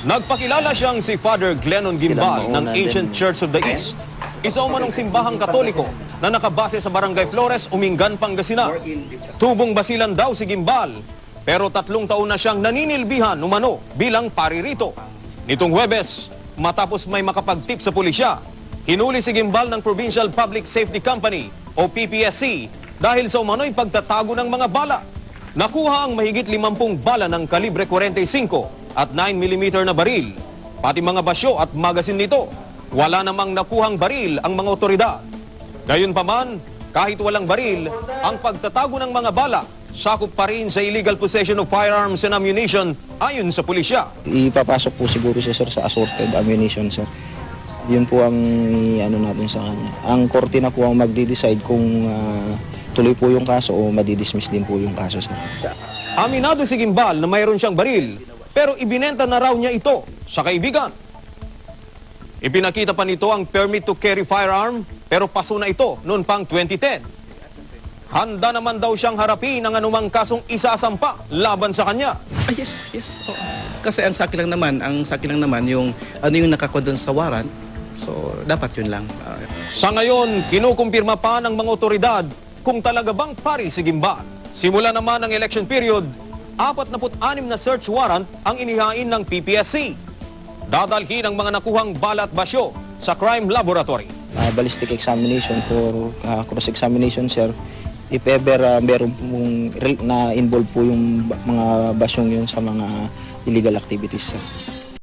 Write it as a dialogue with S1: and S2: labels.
S1: Nagpakilala siyang si Father Glennon Gimbal ng Ancient Church of the East. Isa umanong simbahang katoliko na nakabase sa Barangay Flores, Umingan, Pangasinan. Tubong basilan daw si Gimbal, pero 3 taon na siyang naninilbihan umano bilang pari rito. Nitong Huwebes, matapos may makapagtip sa pulisya, hinuli si Gimbal ng Provincial Public Safety Company o PPSC dahil sa umano'y pagtatago ng mga bala. Nakuha ang mahigit 50 bala ng kalibre 45 at 9mm na baril, pati mga basyo at magasin nito. Wala namang nakuhang baril ang mga otoridad. Gayunpaman, kahit walang baril, ang pagtatago ng mga bala sakop pa rin sa illegal possession of firearms and ammunition ayon sa pulisya.
S2: Ipapasok po siguro siya, sir, sa assorted ammunition, sir. Yun po ang ano natin sa kanya. Ang korte na po ang magde-decide kung tuloy po yung kaso o madidismiss din po yung kaso, sir.
S1: Aminado si Gimbal na mayroon siyang baril, pero ibinenta na raw niya ito sa kaibigan. Ipinakita pa nito ang permit to carry firearm, pero paso na ito noon pang 2010. Handa naman daw siyang harapin ang anumang kasong isasampa laban sa kanya.
S3: Yes. Oo. Kasi ang sa akin lang naman yung ano yung nakakodon sa warrant. So dapat yun lang.
S1: Sa ngayon, kinukumpirma pa ng mga otoridad kung talaga bang pari si Gimbal. Simula naman ang election period, 46 na search warrant ang inihain ng PPSC. Dadalhin ang mga nakuhang bala at basyo sa crime laboratory.
S2: Ballistic examination for cross-examination, sir. If ever meron pong na-involve po yung mga basyong yun sa mga illegal activities, sir.